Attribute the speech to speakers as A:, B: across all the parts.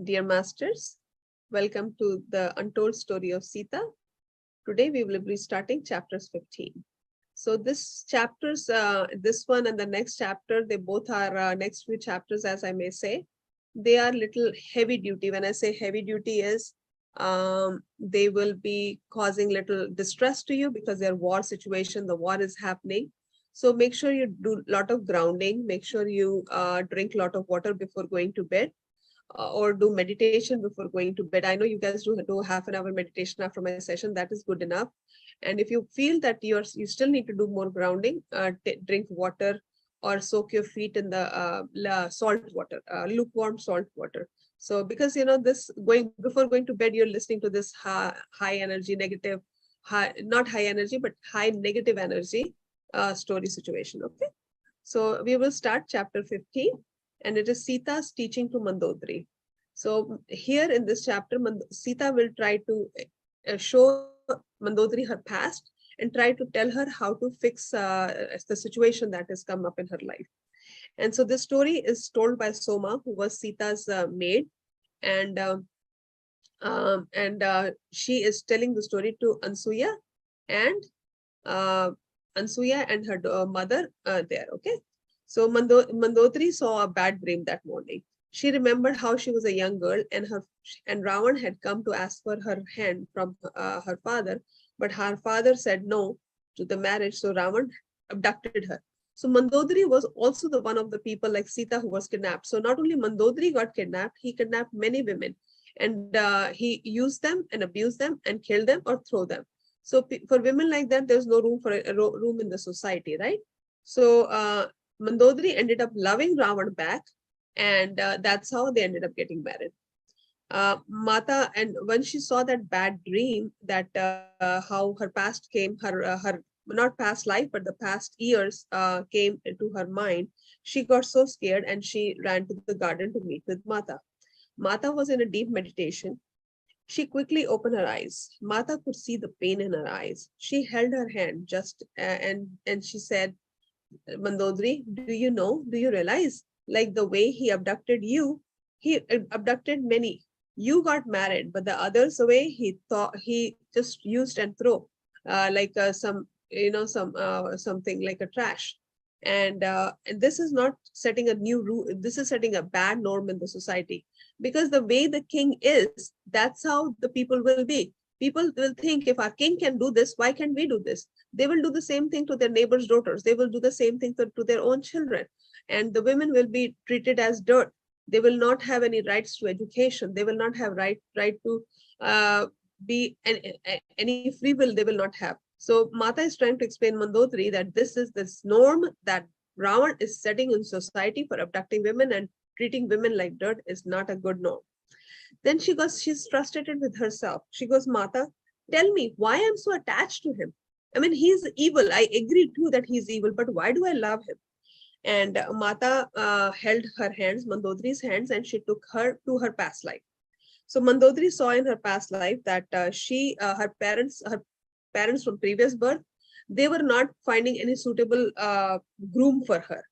A: Dear Masters, welcome to the Untold story of Sita. Today we will be starting chapters 15. So this chapters, this one and the next chapter, they both are next few chapters, as I may say. They are little heavy duty. When I say heavy duty is, they will be causing little distress to you because they're war situation, the war is happening. So make sure you do a lot of grounding, make sure you drink a lot of water before going to bed. Or do meditation before going to bed. I know you guys do half an hour meditation after my session. That is good enough. And if you feel that you still need to do more grounding, drink water or soak your feet in the salt water, lukewarm salt water. So because this before going to bed, you're listening to this high energy, negative, not high energy, but high negative energy story situation. Okay. So we will start chapter 15. And it is Sita's teaching to Mandodari. So here in this chapter, Sita will try to show Mandodari her past and try to tell her how to fix the situation that has come up in her life. And so this story is told by Soma, who was Sita's maid. And she is telling the story to Ansuya and her mother there. Okay. So Mandodari saw a bad dream that morning. She remembered how she was a young girl and Ravan had come to ask for her hand from her father, but her father said no to the marriage, so Ravan abducted her. So Mandodari was also the one of the people like Sita who was kidnapped. So not only Mandodari got kidnapped, he kidnapped many women and he used them and abused them and killed them or throw them. So for women like that, there's no room for room in the society, right? So Mandodari ended up loving Ravan back, and that's how they ended up getting married. Mata, and when she saw that bad dream, that how her past came, her not past life, but the past years came into her mind, she got so scared and she ran to the garden to meet with Mata. Mata was in a deep meditation. She quickly opened her eyes. Mata could see the pain in her eyes. She held her hand and she said, Mandodari, do you realize, like the way he abducted you, he abducted many. You got married, but the others away, he thought he just used and throw, like something like a trash. And this is not setting a new rule. This is setting a bad norm in the society, because the way the king is, that's how the people will be. People will think, if our king can do this, why can't we do this? They will do the same thing to their neighbors' daughters. They will do the same thing to their own children. And the women will be treated as dirt. They will not have any rights to education. They will not have right to be any free will. They will not have. So Mata is trying to explain Mandodari that this is this norm that Ravan is setting in society for abducting women and treating women like dirt is not a good norm. Then she's frustrated with herself. She goes, Mata, tell me why I'm so attached to him. I mean, he's evil. I agree too that he's evil, but why do I love him? And Mata held her hands, Mandodari's hands, and she took her to her past life. So Mandodari saw in her past life that her parents from previous birth, they were not finding any suitable groom for her.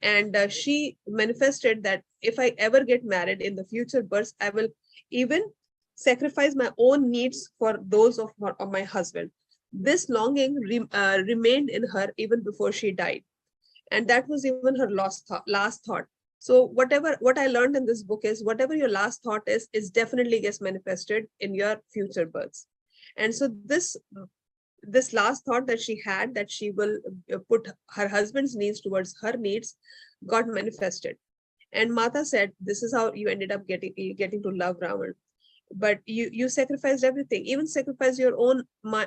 A: And she manifested that if I ever get married in the future births, I will even sacrifice my own needs for those of my husband. This longing remained in her even before she died. And that was even her last thought. So what I learned in this book is whatever your last thought is definitely gets manifested in your future births. And so this last thought that she had, that she will put her husband's needs towards her needs, got manifested. And Mata said, this is how you ended up getting to love Ravan. But you sacrificed everything, even sacrifice your own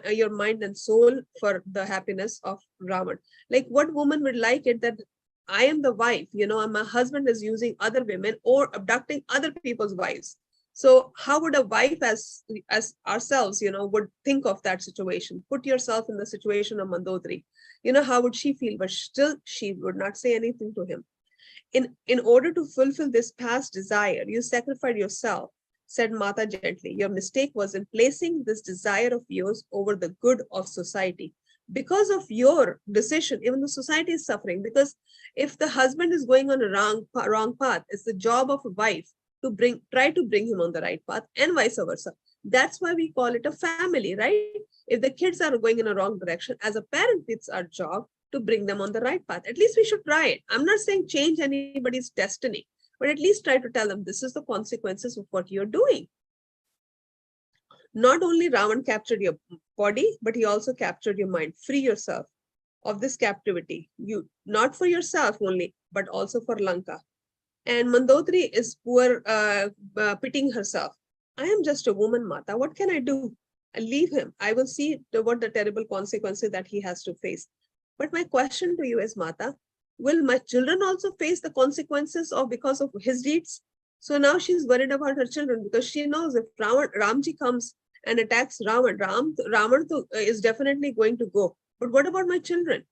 A: your mind and soul for the happiness of Ravan. Like, what woman would like it that I am the wife, and my husband is using other women or abducting other people's wives? So how would a wife as ourselves, would think of that situation? Put yourself in the situation of Mandodari. How would she feel? But still, she would not say anything to him. In order to fulfill this past desire, you sacrificed yourself, said Mata gently. Your mistake was in placing this desire of yours over the good of society. Because of your decision, even the society is suffering. Because if the husband is going on a wrong path, it's the job of a wife try to bring him on the right path, and vice versa. That's why we call it a family, right? If the kids are going in a wrong direction, as a parent, it's our job to bring them on the right path. At least we should try it. I'm not saying change anybody's destiny, but at least try to tell them this is the consequences of what you're doing. Not only Ravan captured your body, but he also captured your mind. Free yourself of this captivity. You, not for yourself only, but also for Lanka. And Mandodari is pitying herself. I am just a woman, Mata. What can I do? I leave him. I will see what the terrible consequences that he has to face. But my question to you is, Mata, will my children also face the consequences of because of his deeds? So now she's worried about her children because she knows if Ramji comes and attacks Ravan is definitely going to go. But what about my children?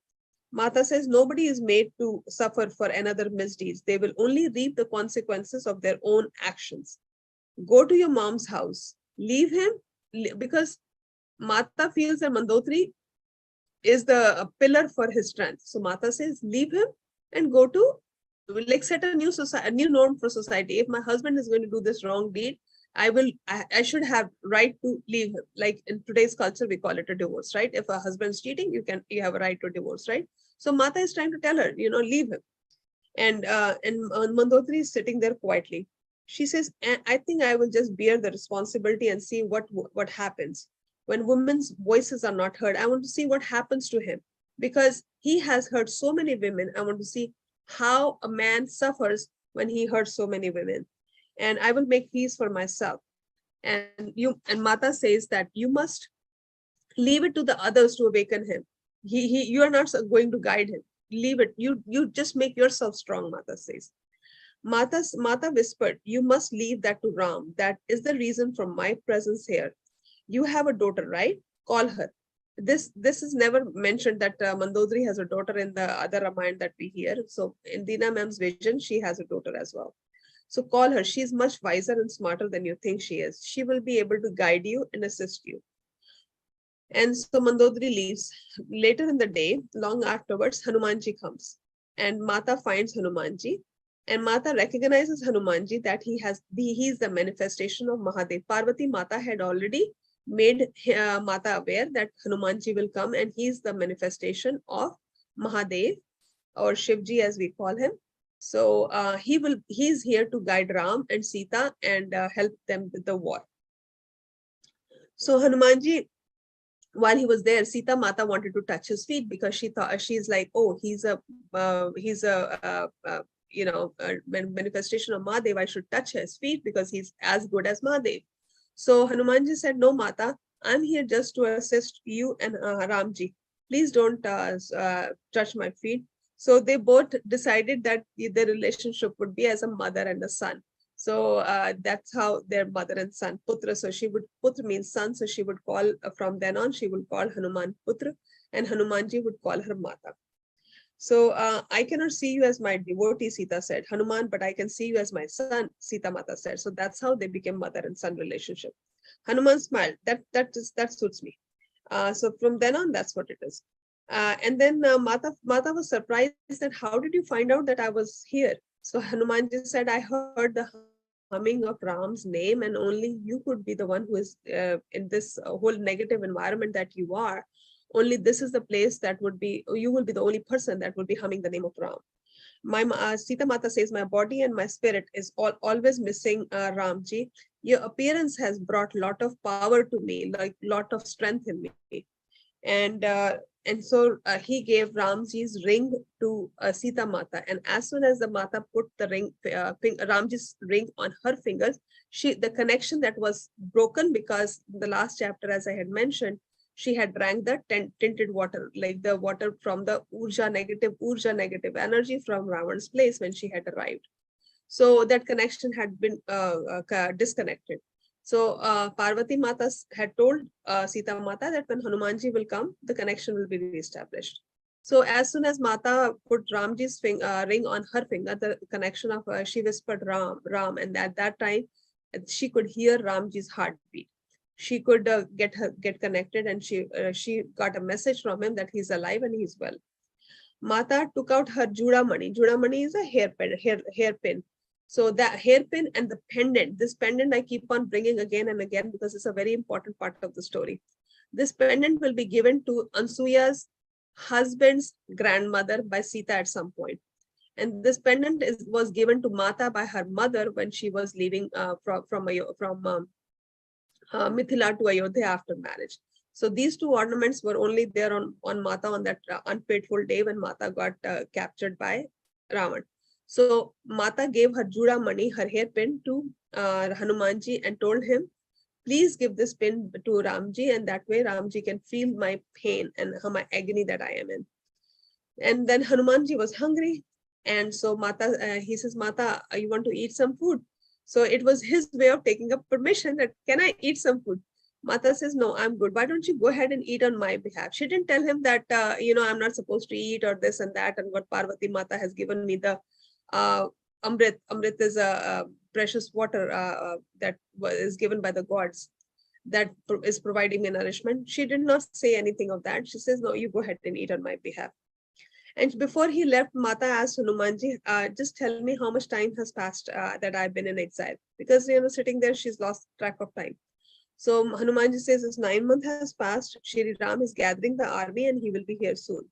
A: Mata says nobody is made to suffer for another misdeeds. They will only reap the consequences of their own actions. Go to your mom's house. Leave him because Mata feels that Mandodari is the pillar for his strength. So Mata says, leave him and go to, like, set a new society, a new norm for society. If my husband is going to do this wrong deed, I should have right to leave him. Like in today's culture, we call it a divorce, right? If a husband's cheating, you have a right to divorce, right? So Mata is trying to tell her, leave him. And Mandodari is sitting there quietly. She says, I think I will just bear the responsibility and see what happens. When women's voices are not heard, I want to see what happens to him because he has hurt so many women. I want to see how a man suffers when he hurts so many women. And I will make peace for myself. And Mata says that you must leave it to the others to awaken him. You are not going to guide him. Leave it. You just make yourself strong, Mata says. Mata whispered, you must leave that to Ram. That is the reason for my presence here. You have a daughter, right? Call her. This is never mentioned that Mandodari has a daughter in the other Ramayana that we hear. So in Dina Ma'am's vision, she has a daughter as well. So call her. She's much wiser and smarter than you think she is. She will be able to guide you and assist you. And so Mandodari leaves. Later in the day, long afterwards, Hanumanji comes. And Mata finds Hanumanji. And Mata recognizes Hanumanji that he is the manifestation of Mahadev. Parvati Mata had already made Mata aware that Hanumanji will come and he is the manifestation of Mahadev or Shivji as we call him. So he's here to guide Ram and Sita and help them with the war. So Hanumanji, while he was there, Sita Mata wanted to touch his feet because she's like, oh, he's a manifestation of Mahadev. I should touch his feet because he's as good as Mahadev. So Hanumanji said, no, Mata, I'm here just to assist you and Ramji. Please don't touch my feet. So they both decided that their relationship would be as a mother and a son. So that's how their mother and son, Putra. So Putra means son. So she would call, from then on, she would call Hanuman Putra and Hanumanji would call her Mata. So I cannot see you as my devotee, Sita said. Hanuman, but I can see you as my son, Sita Mata said. So that's how they became mother and son relationship. Hanuman smiled. That suits me. So from then on, that's what it is. And then Mata was surprised that how did you find out that I was here? So Hanumanji said, I heard the humming of Ram's name and only you could be the one who is in this whole negative environment that you are. Only this is the place that you will be the only person that will be humming the name of Ram. My Sita Mata says, my body and my spirit is always missing Ramji. Your appearance has brought a lot of power to me, like lot of strength in me. And so he gave Ramji's ring to Sita Mata. And as soon as the Mata put the ring, Ramji's ring on her fingers, the connection that was broken because the last chapter, as I had mentioned, she had drank the tinted water, like the water from the urja negative energy from Ravan's place when she had arrived. So that connection had been disconnected. So Parvati Mata had told Sita Mata that when Hanumanji will come, the connection will be reestablished. So as soon as Mata put Ramji's ring on her finger, the connection of she whispered Ram, and at that time she could hear Ramji's heartbeat. She could get connected, and she got a message from him that he's alive and he's well. Mata took out her Judamani. Judamani is a hairpin. So that hairpin and the pendant, this pendant I keep on bringing again and again because it's a very important part of the story. This pendant will be given to Ansuya's husband's grandmother by Sita at some point. And this pendant was given to Mata by her mother when she was leaving from Mithila to Ayodhya after marriage. So these two ornaments were only there on Mata on that unfateful day when Mata got captured by Ravan. So Mata gave her Jura Mani, her hairpin, to Hanumanji and told him, please give this pin to Ramji, and that way Ramji can feel my pain and my agony that I am in. And then Hanumanji was hungry. And so he says, Mata, you want to eat some food? So it was his way of taking up permission that, can I eat some food? Mata says, no, I'm good. Why don't you go ahead and eat on my behalf? She didn't tell him that, I'm not supposed to eat or this and that. And what Parvati Mata has given me, the Amrit. Amrit is a precious water that is given by the gods that is providing me nourishment. She did not say anything of that. She says, no, you go ahead and eat on my behalf. And before he left, Mata asked Hanumanji, just tell me how much time has passed that I've been in exile. Because, sitting there, she's lost track of time. So Hanumanji says, it's 9 months has passed. Shri Ram is gathering the army and he will be here soon.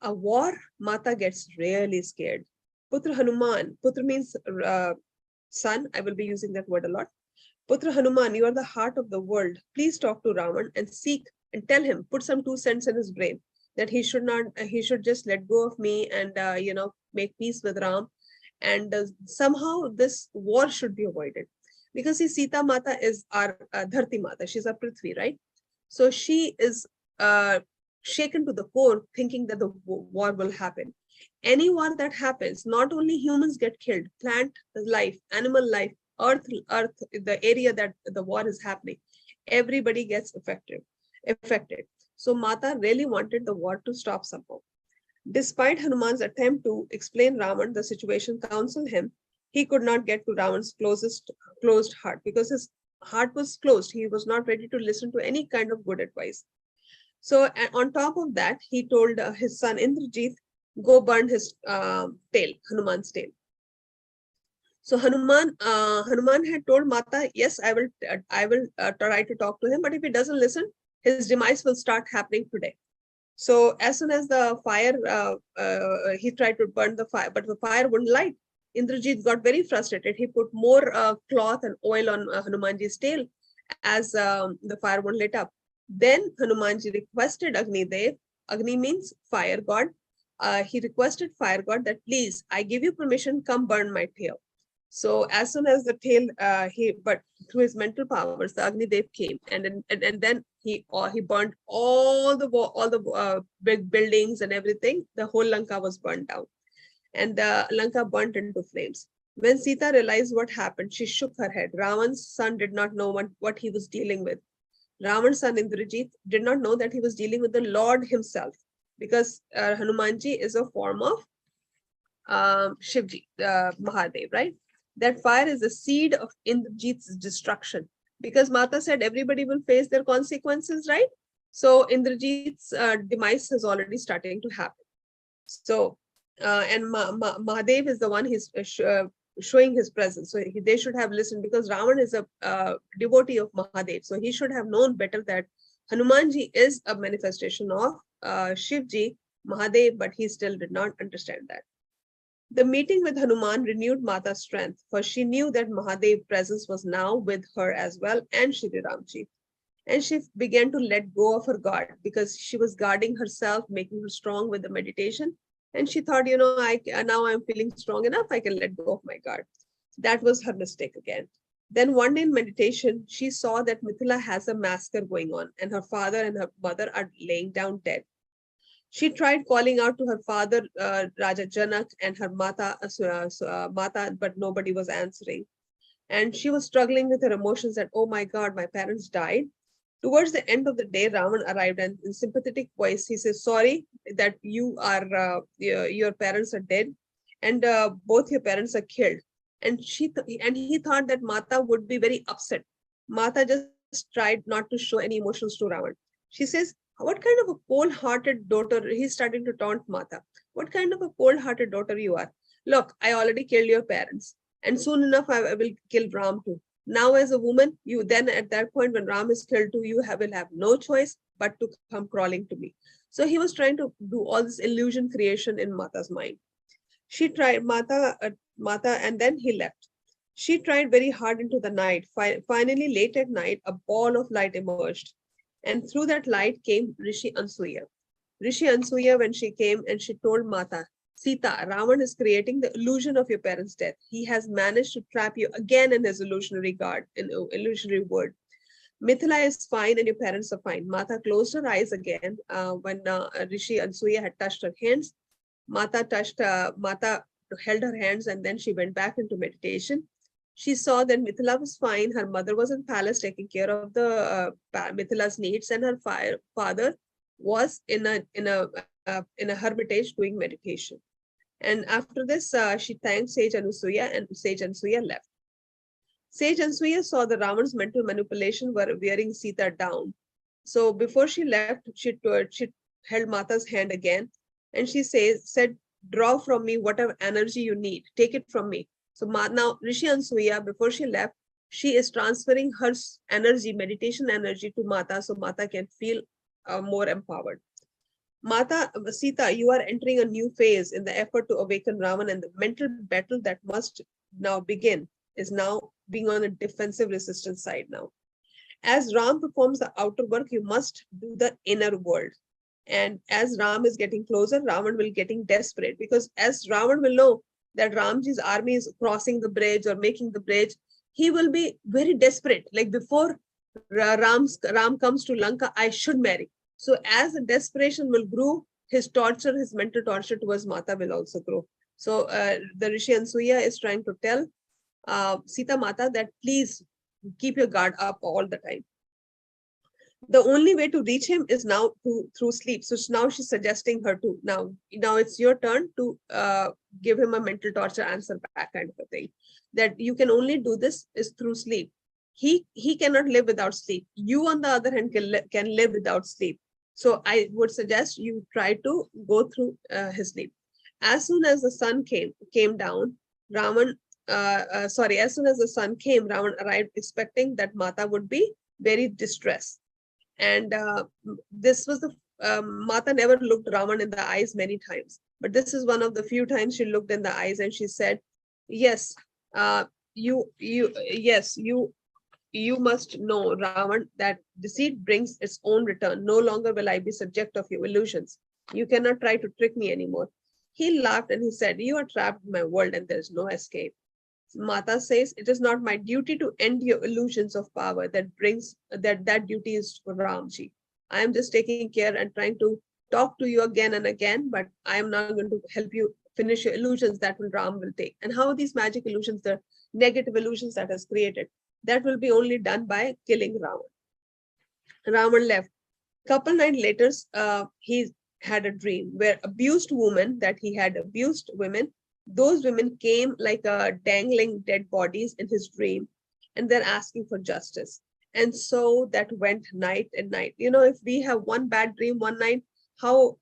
A: A war, Mata gets really scared. Putra Hanuman, Putra means son. I will be using that word a lot. Putra Hanuman, you are the heart of the world. Please talk to Ravan and seek and tell him, put some 2 cents in his brain that he should just let go of me and, make peace with Ram. And somehow this war should be avoided. Because see, Sita Mata is our Dharti Mata. She's our Prithvi, right? So she is shaken to the core thinking that the war will happen. Any war that happens, not only humans get killed, plant life, animal life, earth, the area that the war is happening, everybody gets affected. So Mata really wanted the war to stop somehow. Despite Hanuman's attempt to explain Ravan the situation, counsel him, he could not get to Ravan's closed heart because his heart was closed. He was not ready to listen to any kind of good advice. So on top of that, he told his son Indrajit, go burn his tail, Hanuman's tail. So Hanuman had told Mata, yes, I will try to talk to him, but if he doesn't listen, his demise will start happening today. So as soon as the fire, he tried to burn the fire, but the fire wouldn't light. Indrajit got very frustrated. He put more cloth and oil on Hanumanji's tail as the fire wouldn't lit up. Then Hanumanji requested Agni Dev. Agni means fire god. He requested fire god that, please, I give you permission, come burn my tail. So as soon as the tail, but through his mental powers, the Agni Dev came, and then he burned all the big buildings and everything. The whole Lanka was burned down, and the Lanka burnt into flames. When Sita realized what happened, she shook her head. Ravan's son did not know what he was dealing with. Ravan's son Indrajit did not know that he was dealing with the Lord himself, because Hanumanji is a form of Shivji, Mahadev, right? That fire is the seed of Indrajit's destruction, because Mata said everybody will face their consequences, right? So Indrajit's demise is already starting to happen. So, and Mahadev is the one he's showing his presence. So they should have listened, because Ravan is a devotee of Mahadev. So he should have known better that Hanumanji is a manifestation of Shivji, Mahadev, but he still did not understand that. The meeting with Hanuman renewed Mata's strength, for she knew that Mahadev's presence was now with her as well, and Shri Ramji. And she began to let go of her guard, because she was guarding herself, making her strong with the meditation. And she thought, now I'm feeling strong enough, I can let go of my guard. That was her mistake again. Then one day in meditation, she saw that Mithila has a massacre going on, and her father and her mother are laying down dead. She tried calling out to her father, Raja Janak, and her Mata, but nobody was answering. And she was struggling with her emotions that, oh my God, my parents died. Towards the end of the day, Ravan arrived, and in sympathetic voice, he says, sorry that your parents are dead, and both your parents are killed. And he thought that Mata would be very upset. Mata just tried not to show any emotions to Ravan. She says, what kind of a cold-hearted daughter? He's starting to taunt Mata. What kind of a cold-hearted daughter you are? Look, I already killed your parents. and soon enough I will kill Ram too. Now as a woman, you then at that point when Ram is killed too, you will have no choice but to come crawling to me. So he was trying to do all this illusion creation in Mata's mind. She tried Mata, and then he left. She tried very hard into the night. Finally, late at night, a ball of light emerged, and through that light came Rishi Ansuya. Rishi Ansuya, when she came and she told Mata, Sita, Ravan is creating the illusion of your parents' death. He has managed to trap you again in his illusionary world. Mithila is fine and your parents are fine. Mata closed her eyes again when Rishi Ansuya had touched her hands. Mata held her hands and then she went back into meditation. She saw that Mithila was fine. Her mother was in palace taking care of the Mithila's needs, and her father was in a hermitage doing meditation. And after this, she thanked Sage Anusuya, and Sage Anusuya left. Sage Ansuya saw the Ravan's mental manipulation were wearing Sita down. So before she left, she held Mata's hand again, and she said, draw from me whatever energy you need. Take it from me. So now Rishi Ansuya, before she left, she is transferring her energy, meditation energy to Mata, so Mata can feel more empowered. Sita, you are entering a new phase in the effort to awaken Ravan, and the mental battle that must now begin is now being on the defensive resistance side now. As Ram performs the outer work, you must do the inner world. And as Ram is getting closer, Ravan will getting desperate, because as Ravan will know that Ramji's army is crossing the bridge or making the bridge, he will be very desperate. Like before Ram comes to Lanka, I should marry. So as the desperation will grow, his mental torture towards Mata will also grow. So the Rishi Ansuya is trying to tell Sita Mata that please keep your guard up all the time. The only way to reach him is now through sleep. So now she's suggesting her to now it's your turn to give him a mental torture answer back kind of a thing. That you can only do this is through sleep. He cannot live without sleep. You, on the other hand, can live without sleep. So I would suggest you try to go through his sleep. As soon as the sun came down, as soon as the sun came, Ravan arrived expecting that Mata would be very distressed. And this was Mata never looked Ravan in the eyes many times, but this is one of the few times she looked in the eyes, and she said, yes, you must know, Ravan, that deceit brings its own return. No longer will I be subject of your illusions. You cannot try to trick me anymore. He laughed and he said, you are trapped in my world and there is no escape. Mata says, it is not my duty to end your illusions of power. That duty is for Ramji. I am just taking care and trying to talk to you again and again, but I am not going to help you finish your illusions that Ram will take. And how these magic illusions, the negative illusions that has created, that will be only done by killing Ravan. Ravan left. Couple nights later, he had a dream where abused women, that he had abused women, those women came like dangling dead bodies in his dream, and they're asking for justice. And so that went night and night. If we have one bad dream one night, how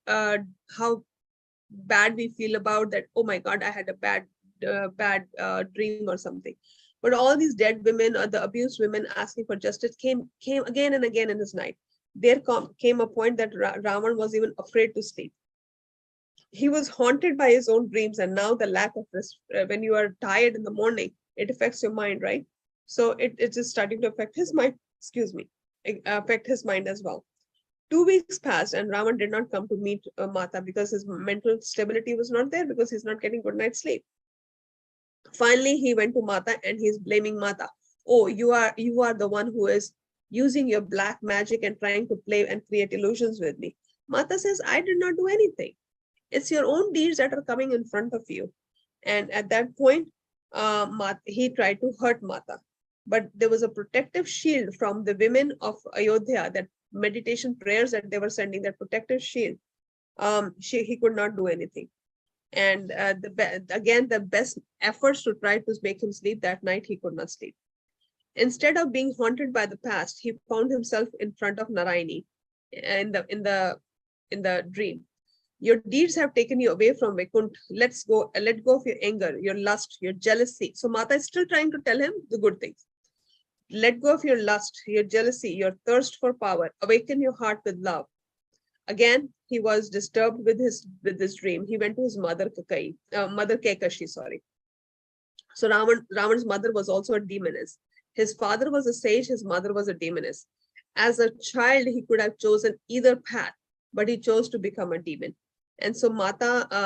A: bad we feel about that. Oh my God, I had a bad dream or something. But all these dead women or the abused women asking for justice came again and again in his night. There came a point that Ravan was even afraid to sleep. He was haunted by his own dreams, and now the lack of rest. When you are tired in the morning, it affects your mind, right? So it is starting to affect his mind. Affect his mind as well. 2 weeks passed, and Ravan did not come to meet Mata because his mental stability was not there, because he's not getting good night's sleep. Finally, he went to Mata and he's blaming Mata. Oh, you are the one who is using your black magic and trying to play and create illusions with me. Mata says, I did not do anything. It's your own deeds that are coming in front of you. And at that point, he tried to hurt Mata. But there was a protective shield from the women of Ayodhya, that meditation prayers that they were sending, that protective shield. He could not do anything. And again, the best efforts to try to make him sleep, that night he could not sleep. Instead of being haunted by the past, he found himself in front of Narayani in the dream. Your deeds have taken you away from Vaikunt. Let go of your anger, your lust, your jealousy. So Mata is still trying to tell him the good things. Let go of your lust, your jealousy, your thirst for power. Awaken your heart with love. Again, he was disturbed with his dream. He went to his mother Kekashi, sorry. So Ravan's mother was also a demoness. His father was a sage, his mother was a demoness. As a child, he could have chosen either path, but he chose to become a demon. And so Kekashi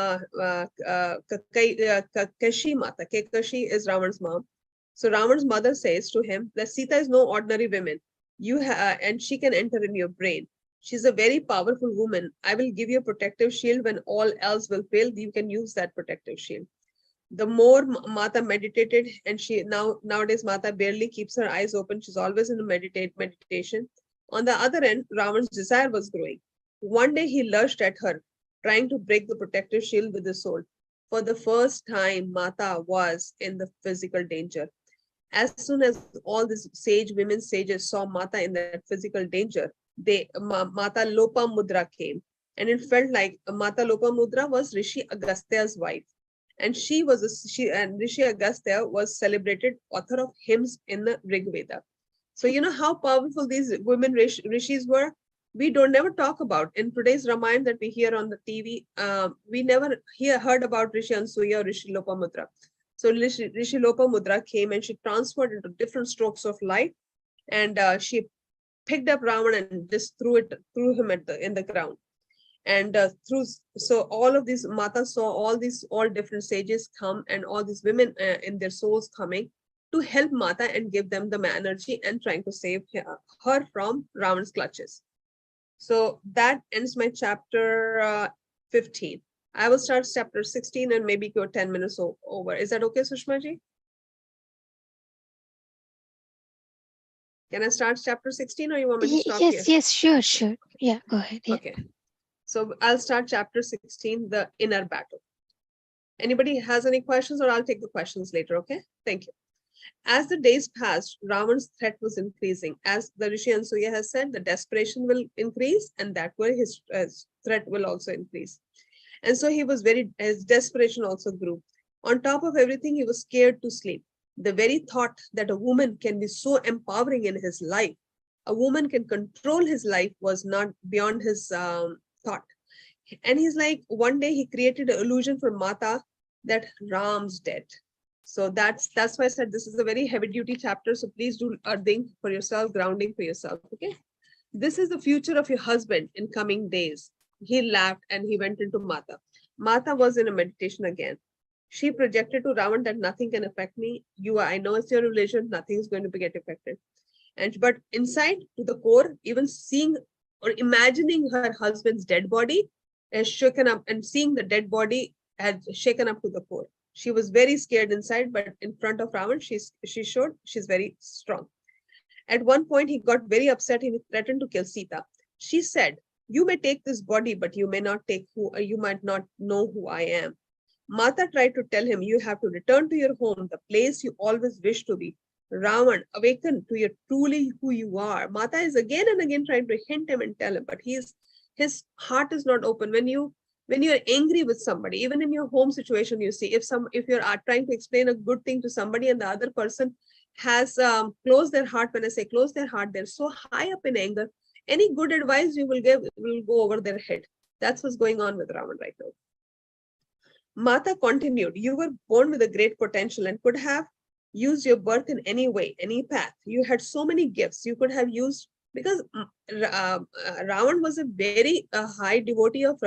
A: is Ravan's mom. So Ravan's mother says to him that Sita is no ordinary woman. And she can enter in your brain. She's a very powerful woman. I will give you a protective shield. When all else will fail, you can use that protective shield. The more Mata meditated, and nowadays Mata barely keeps her eyes open. She's always in a meditation. On the other end, Ravan's desire was growing. One day he lurched at her, trying to break the protective shield with his sword. For the first time, Mata was in the physical danger. As soon as all these women sages saw Mata in that physical danger, Mata Lopamudra came. And it felt like Mata Lopamudra was Rishi Agastya's wife. And Rishi Agastya was celebrated author of hymns in the Rig Veda. So you know how powerful these women rishis were? We don't never talk about. In today's Ramayana that we hear on the TV, we never heard about Rishi Ansuya or Rishi Lopamudra. So Rishi Lopamudra came and she transferred into different strokes of light, and she picked up Ravan and just threw him in the ground. And so all of these Mata saw all different sages come, and all these women in their souls coming to help Mata and give them the energy and trying to save her from Ravan's clutches. So that ends my chapter 15. I will start chapter 16 and maybe go 10 minutes over. Is that okay, Sushma ji? Can I start chapter 16 or you want me to stop here?
B: Yes, sure. Yeah, go ahead. Yeah.
A: Okay. So I'll start chapter 16, the inner battle. Anybody has any questions, or I'll take the questions later, okay? Thank you. As the days passed, Ravan's threat was increasing. As the Rishi Ansuya has said, the desperation will increase, and that way his threat will also increase. And so his desperation also grew. On top of everything, he was scared to sleep. The very thought that a woman can be so empowering in his life, a woman can control his life, was not beyond his thought. And he's like, one day he created an illusion for Mata that Ram's dead. So that's why I said this is a very heavy duty chapter. So please do earthing for yourself, grounding for yourself. Okay. This is the future of your husband in coming days. He laughed and he went into Mata. Mata was in a meditation again. She projected to Ravan that nothing can affect me. I know it's your religion, nothing is going to get affected. But inside, to the core, even seeing or imagining her husband's dead body has shaken up, and seeing the dead body had shaken up to the core. She was very scared inside, but in front of Ravan, she showed she's very strong. At one point, he got very upset. He threatened to kill Sita. She said, "You may take this body, but you might not know who I am." Mata tried to tell him, "You have to return to your home, the place you always wished to be." Ravan, awaken to your truly who you are. Mata is again and again trying to hint him and tell him, but his heart is not open. When you're angry with somebody, even in your home situation, you see, if you're trying to explain a good thing to somebody and the other person has closed their heart. When I say close their heart, they're so high up in anger. Any good advice you will give will go over their head. That's what's going on with Ravan right now. Mata continued, "You were born with a great potential and could have used your birth in any way, any path. You had so many gifts you could have used, because Ravan was a very high devotee of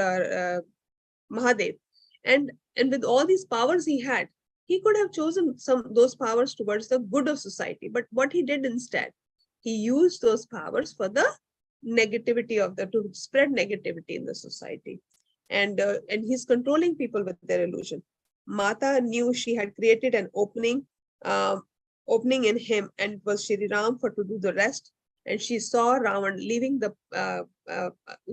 A: Mahadev. And with all these powers he had, he could have chosen those powers towards the good of society. But what he did instead, he used those powers for the negativity to spread negativity in the society. And he's controlling people with their illusion. Mata knew she had created an opening in him, and it was Shri Ram for to do the rest. And she saw Ravan leaving the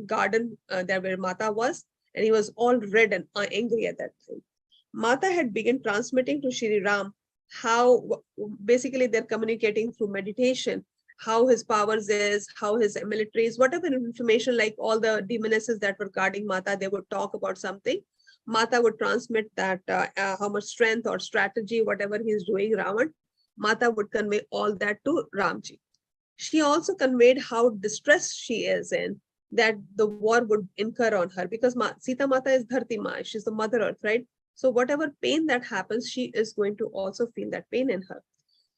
A: garden there where Mata was, and he was all red and angry at that time. Mata had begun transmitting to Shri Ram how basically they're communicating through meditation, how his powers is, how his military is, whatever information, like all the demonesses that were guarding Mata, they would talk about something. Mata would transmit that how much strength or strategy, whatever he's doing, Ravan, Mata would convey all that to Ramji. She also conveyed how distressed she is in, that the war would incur on her, because Sita Mata is Dharti Ma, she's the Mother Earth, right? So whatever pain that happens, she is going to also feel that pain in her.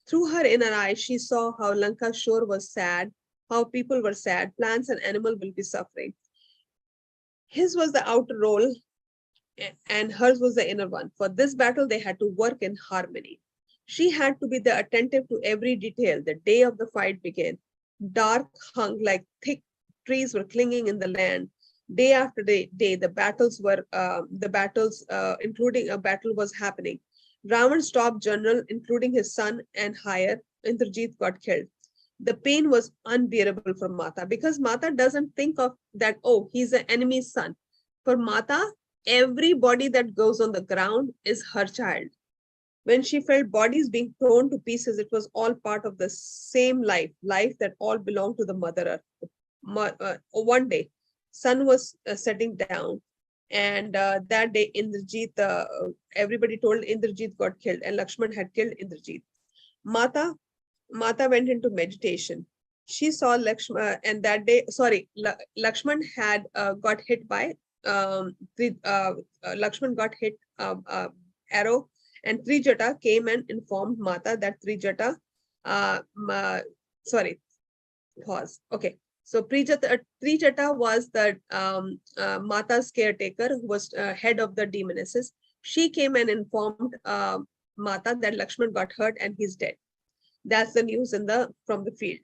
A: Through her inner eyes, she saw how Lanka shore was sad, how people were sad, plants and animals will be suffering. His was the outer role and hers was the inner one. For this battle, they had to work in harmony. She had to be the attentive to every detail. The day of the fight began. Dark hung like thick trees were clinging in the land. Day after day, including a battle was happening. Ravan's top general, including his son and higher, Indrajit, got killed. The pain was unbearable for Mata, because Mata doesn't think of that, oh, he's the enemy's son. For Mata, everybody that goes on the ground is her child. When she felt bodies being torn to pieces, it was all part of the same life that all belonged to the Mother Earth. One day, sun was setting down, and that day, everybody told Indrajit got killed, and Lakshman had killed Indrajit. Mata, Mata went into meditation. She saw Lakshman, and that day, Lakshman had got hit by Lakshman got hit arrow, and Trijata came and informed Mata that Trijata, sorry, pause. Okay, so Trijata was the Mata's caretaker, who was head of the demonesses. She came and informed Mata that Lakshman got hurt and he's dead. That's the news from the field.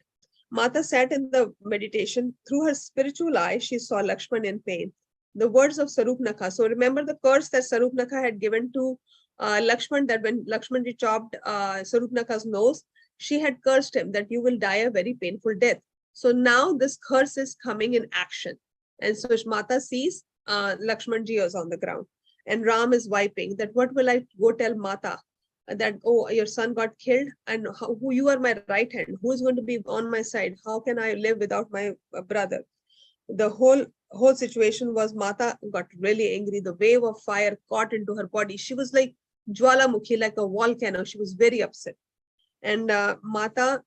A: Mata sat in the meditation. Through her spiritual eye, she saw Lakshman in pain. The words of Sarupnakha. So remember the curse that Sarupnakha had given to Lakshman, that when Lakshmanji chopped Sarupnakha's nose, she had cursed him that you will die a very painful death. So now this curse is coming in action. And so Mata sees Lakshmanji is on the ground, and Ram is wiping that. What will I go tell Mata? That, oh, your son got killed, and who you are my right hand, who is going to be on my side? How can I live without my brother? The whole situation was, Mata got really angry. The wave of fire caught into her body. She was like Jwalamukhi, like a volcano. She was very upset. And Mata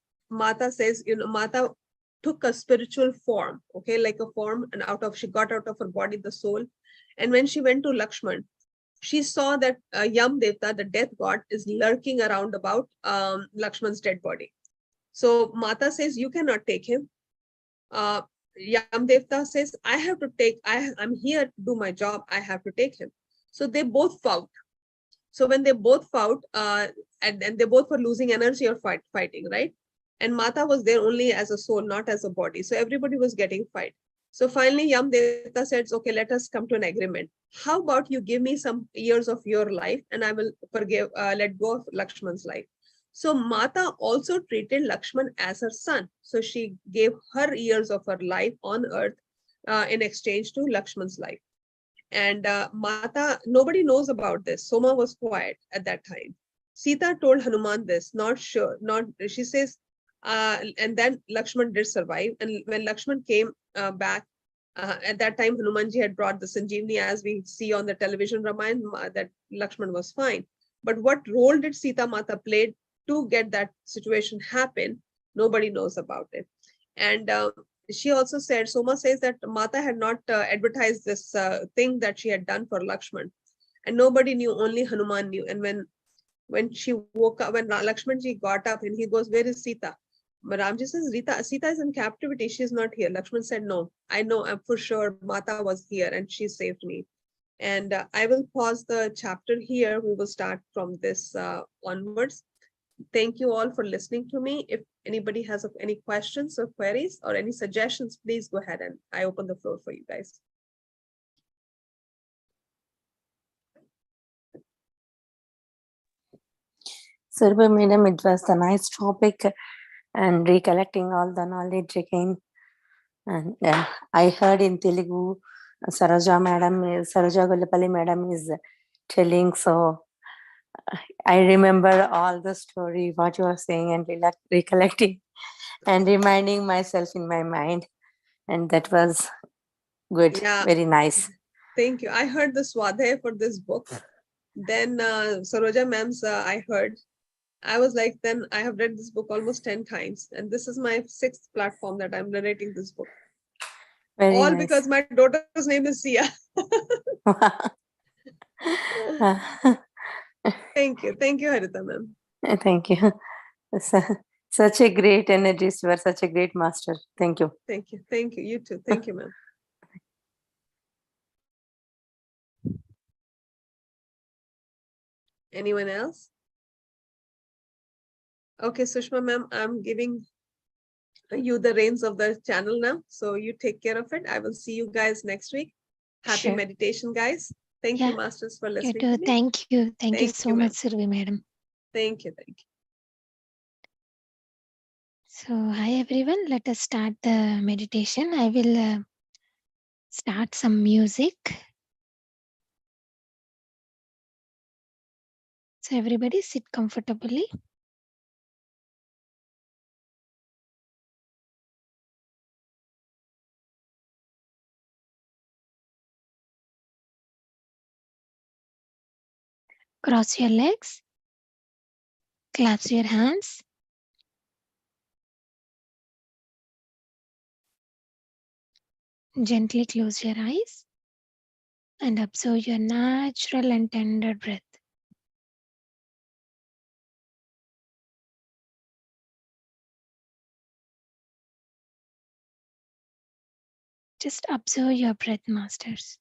A: says, Mata took a spiritual form, okay, like a form, and she got out of her body the soul. And when she went to Lakshman, she saw that Yam Devta, the death god, is lurking around about Lakshman's dead body. So Mata says, you cannot take him. Yam Devta says, I'm here to do my job. I have to take him. So they both fought. So when they both fought, and they both were losing energy or fighting, right? And Mata was there only as a soul, not as a body. So everybody was getting fight. So finally, Yam Devta said, okay, let us come to an agreement. How about you give me some years of your life, and I will let go of Lakshman's life. So Mata also treated Lakshman as her son. So she gave her years of her life on earth in exchange to Lakshman's life. And Mata, nobody knows about this. Soma was quiet at that time. Sita told Hanuman this, not sure, she says, and then Lakshman did survive. And when Lakshman came back, at that time, Hanumanji had brought the Sanjeevani, as we see on the television Ramayana, that Lakshman was fine. But what role did Sita Mata play to get that situation happen? Nobody knows about it. And she also said, Soma says that Mata had not advertised this thing that she had done for Lakshman. And nobody knew, only Hanuman knew. And when she woke up, when Lakshmanji got up and he goes, where is Sita? Ramji says, Sita is in captivity. She's not here. Lakshman said, no, I know, I'm for sure Mata was here and she saved me. And I will pause the chapter here. We will start from this onwards. Thank you all for listening to me. If anybody has any questions or queries or any suggestions, please go ahead, and I open the floor for you guys.
C: Surbhi madam, it was a nice topic and recollecting all the knowledge again. And I heard in Telugu, Saroja Gollapalli madam is telling, so I remember all the story, what you are saying, and recollecting. and reminding myself in my mind. And that was good,
A: Yeah.
C: very nice.
A: Thank you. I heard the Swadhyay for this book. Then Saroja ma'am's I heard. I was like, then I have read this book almost 10 times. And this is my 6th platform that I'm narrating this book.
C: Very
A: All
C: nice.
A: because my daughter's name is Sia. Thank you. Thank you, Harita ma'am.
C: Thank you. Such a great energy. You are such a great master. Thank you.
A: Thank you. Thank you. You too. Thank you, ma'am. Anyone else? Okay, Sushma ma'am, I'm giving you the reins of the channel now. So you take care of it. I will see you guys next week. Happy
B: Sure.
A: meditation, guys. Thank you,
B: Yeah.
A: masters, for
B: You
A: listening
B: too.
A: to me.
B: Thank you. Thank you
A: Thank
B: so
A: you,
B: much,
A: ma'am.
B: Surbhi madam.
A: Thank you. Thank you.
B: So, hi everyone. Let us start the meditation. I will start some music. So, everybody sit comfortably. Cross your legs. Clasp your hands. Gently close your eyes and observe your natural and tender breath. Just observe your breath, masters.